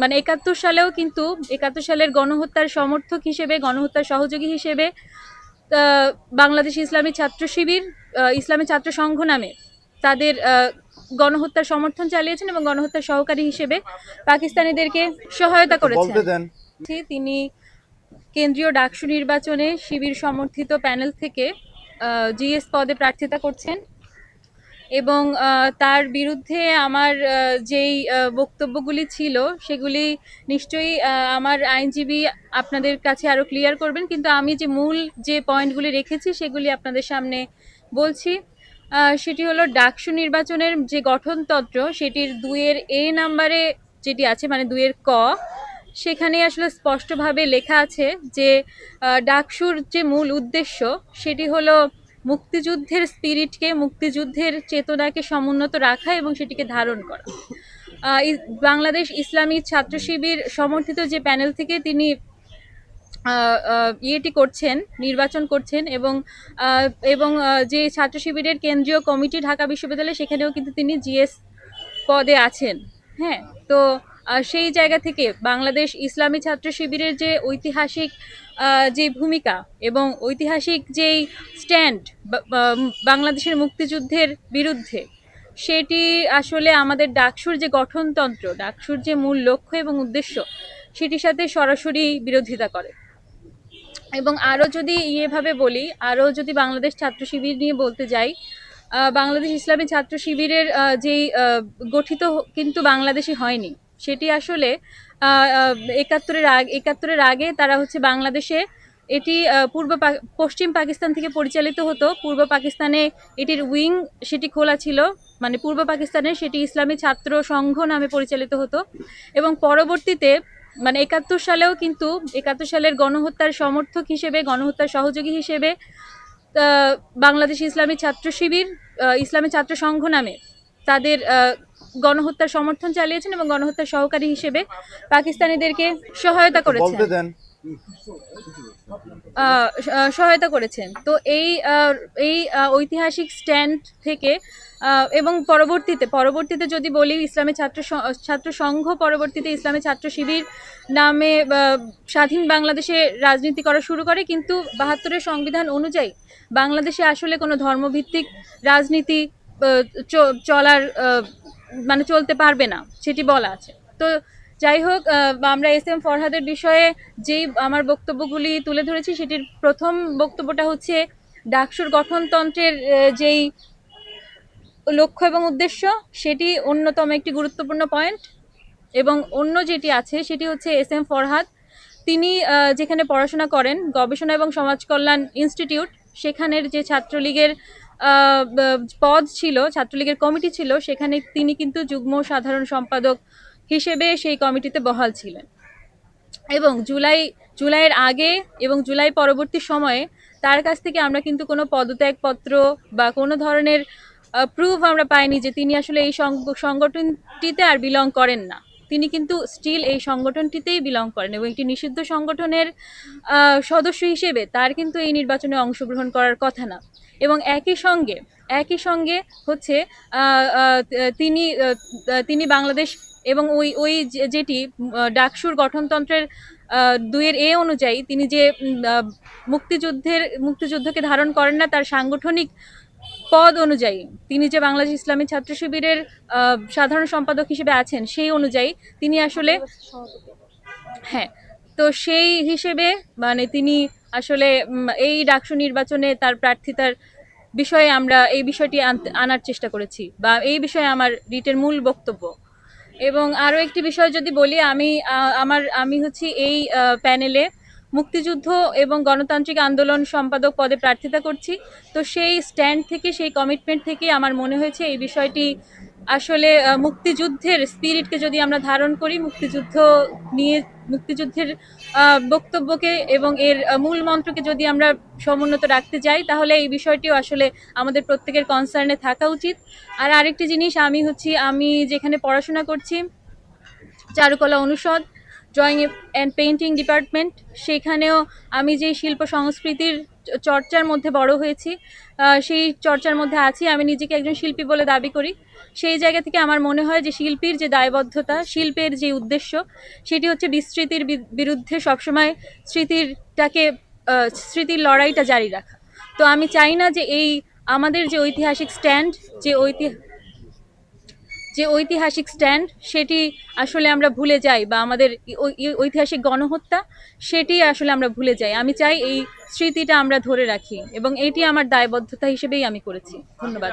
মানে ৭১ সালেও কিন্তু ৭১ সালের গণহত্যার সমর্থক হিসেবে, গণহত্যার সহযোগী হিসেবে বাংলাদেশ ইসলামী ছাত্র শিবির, ইসলামী ছাত্র সংঘ নামে তাদের গণহত্যার সমর্থন চালিয়েছেন এবং গণহত্যার সহকারী হিসেবে পাকিস্তানিদেরকে সহায়তা করেছেন। তিনি কেন্দ্রীয় ডাকসু নির্বাচনে শিবির সমর্থিত প্যানেল থেকে জিএস পদে প্রার্থিতা করছেন এবং তার বিরুদ্ধে আমার যেই বক্তব্যগুলি ছিল সেগুলি নিশ্চয়ই আমার আইনজীবী আপনাদের কাছে আরও ক্লিয়ার করবেন, কিন্তু আমি যে মূল যে পয়েন্টগুলি রেখেছি সেগুলি আপনাদের সামনে বলছি। সেটি হলো ডাকসু নির্বাচনের যে গঠনতন্ত্র সেটির ২-এর এ নাম্বারে যেটি আছে, মানে ২-এর ক, সেখানে আসলে স্পষ্টভাবে লেখা আছে যে ডাকসুর যে মূল উদ্দেশ্য সেটি হলো মুক্তিযুদ্ধের স্পিরিটকে, মুক্তিযুদ্ধের চেতনাকে সমুন্নত রাখা এবং সেটিকে ধারণ করা। বাংলাদেশ ইসলামী ছাত্র শিবির সমর্থিত যে প্যানেল থেকে তিনি ইয়েটি করছেন, নির্বাচন করছেন এবং যে ছাত্র শিবিরের কেন্দ্রীয় কমিটি ঢাকা বিশ্ববিদ্যালয়, সেখানেও কিন্তু তিনি জিএস পদে আছেন। হ্যাঁ, তো সেই জায়গা থেকে বাংলাদেশ ইসলামী ছাত্র শিবিরের যে ঐতিহাসিক যে ভূমিকা এবং ঐতিহাসিক যেই স্ট্যান্ড বাংলাদেশের মুক্তিযুদ্ধের বিরুদ্ধে, সেটি আসলে আমাদের ডাকসুর যে গঠনতন্ত্র, ডাকসুর যে মূল লক্ষ্য এবং উদ্দেশ্য, সেটির সাথে সরাসরি বিরোধিতা করে। এবং আরও যদি এভাবে বলি, আরও যদি বাংলাদেশ ছাত্র শিবির নিয়ে বলতে যাই, বাংলাদেশ ইসলামী ছাত্র শিবিরের যেই গঠিত কিন্তু বাংলাদেশে হয়নি, সেটি আসলে ৭১-এর আগে তারা হচ্ছে বাংলাদেশে এটি পশ্চিম পাকিস্তান থেকে পরিচালিত হতো। পূর্ব পাকিস্তানে এটির উইং সেটি খোলা ছিল, মানে পূর্ব পাকিস্তানে সেটি ইসলামী ছাত্র সংঘ নামে পরিচালিত হতো এবং পরবর্তীতে মানে ৭১ সালেও কিন্তু ৭১ সালের গণহত্যার সমর্থক হিসেবে, গণহত্যার সহযোগী হিসেবে বাংলাদেশ ইসলামী ছাত্র শিবির, ইসলামী ছাত্র সংঘ নামে তাদের গণহত্যার সমর্থন চালিয়েছেন এবং গণহত্যার সহকারী হিসেবে পাকিস্তানিদেরকে সহায়তা করেছেন। তো এই ঐতিহাসিক স্ট্যান্ড থেকে এবং পরবর্তীতে যদি বলি, ইসলামী ছাত্র সংঘ পরবর্তীতে ইসলামী ছাত্র শিবির নামে স্বাধীন বাংলাদেশে রাজনীতি করা শুরু করে, কিন্তু ৭২-এর সংবিধান অনুযায়ী বাংলাদেশে আসলে কোনো ধর্মভিত্তিক রাজনীতি চলার মানে চলতে পারবে না, সেটি বলা আছে। তো যাই হোক, আমরা এস এম ফরহাদের বিষয়ে যেই আমার বক্তব্যগুলি তুলে ধরেছি, সেটির প্রথম বক্তব্যটা হচ্ছে ডাকসুর গঠনতন্ত্রের যেই লক্ষ্য এবং উদ্দেশ্য, সেটি অন্যতম একটি গুরুত্বপূর্ণ পয়েন্ট। এবং অন্য যেটি আছে সেটি হচ্ছে এস এম ফরহাদ, তিনি যেখানে পড়াশোনা করেন, গবেষণা এবং সমাজ কল্যাণ ইনস্টিটিউট, সেখানের যে ছাত্রলীগের পদ ছিল, ছাত্রলীগের কমিটি ছিল, সেখানে তিনি কিন্তু যুগ্ম সাধারণ সম্পাদক হিসেবে সেই কমিটিতে বহাল ছিলেন। এবং জুলাইয়ের আগে এবং জুলাই পরবর্তী সময়ে তার কাছ থেকে আমরা কিন্তু কোনো পদত্যাগপত্র বা কোনো ধরনের প্রুফ আমরা পাইনি যে তিনি আসলে এই সংগঠনটিতে আর বিলং করেন না। তিনি কিন্তু স্টিল এই সংগঠনটিতেই বিলং করেন এবং একটি নিষিদ্ধ সংগঠনের সদস্য হিসেবে তার কিন্তু এই নির্বাচনে অংশগ্রহণ করার কথা না। এবং একই সঙ্গে হচ্ছে তিনি বাংলাদেশ এবং ওই যেটি ডাকসুর গঠনতন্ত্রের ২-এর এ অনুযায়ী তিনি যে মুক্তিযুদ্ধকে ধারণ করেন না, তার সাংগঠনিক পদ অনুযায়ী তিনি যে বাংলাদেশ ইসলামী ছাত্র শিবিরের সাধারণ সম্পাদক হিসেবে আছেন, সেই অনুযায়ী তিনি আসলে, হ্যাঁ, তো সেই হিসেবে মানে তিনি আসলে এই ডাকসু নির্বাচনে তার প্রার্থিতার বিষয়ে আমরা এই বিষয়টি আনার চেষ্টা করেছি, বা এই বিষয়ে আমার রিটের মূল বক্তব্য। এবং আরও একটি বিষয় যদি বলি, আমি হচ্ছি এই প্যানেলে মুক্তিযুদ্ধ এবং গণতান্ত্রিক আন্দোলন সম্পাদক পদে প্রার্থিতা করছি। তো সেই স্ট্যান্ড থেকে, সেই কমিটমেন্ট থেকে আমার মনে হয়েছে এই বিষয়টি আসলে মুক্তিযুদ্ধের স্পিরিটকে যদি আমরা ধারণ করি, মুক্তিযুদ্ধের বক্তব্যকে এবং এর মূল মন্ত্রকে যদি আমরা সমুন্নত রাখতে যাই, তাহলে এই বিষয়টিও আসলে আমাদের প্রত্যেকের কনসার্নে থাকা উচিত। আর আরেকটি জিনিস, আমি যেখানে পড়াশোনা করছি, চারুকলা অনুষদ, ড্রয়িং অ্যান্ড পেইন্টিং ডিপার্টমেন্ট, সেখানেও আমি যে শিল্প সংস্কৃতির চর্চার মধ্যে বড় হয়েছি, সেই চর্চার মধ্যে আছি। আমি নিজেকে একজন শিল্পী বলে দাবি করি। সেই জায়গা থেকে আমার মনে হয় যে শিল্পীর যে দায়বদ্ধতা, শিল্পের যে উদ্দেশ্য, সেটি হচ্ছে বিস্মৃতির বিরুদ্ধে সবসময় স্মৃতির লড়াইটা জারি রাখা। তো আমি চাই না যে এই আমাদের যে ঐতিহাসিক স্ট্যান্ড, যে ঐতিহাসিক স্ট্যান্ড সেটি আসলে আমরা ভুলে যাই, বা আমাদের ঐতিহাসিক গণহত্যা সেটি আসলে আমরা ভুলে যাই। আমি চাই এই স্মৃতিটা আমরা ধরে রাখি, এবং এটি আমার দায়বদ্ধতা হিসেবেই আমি করেছি। ধন্যবাদ।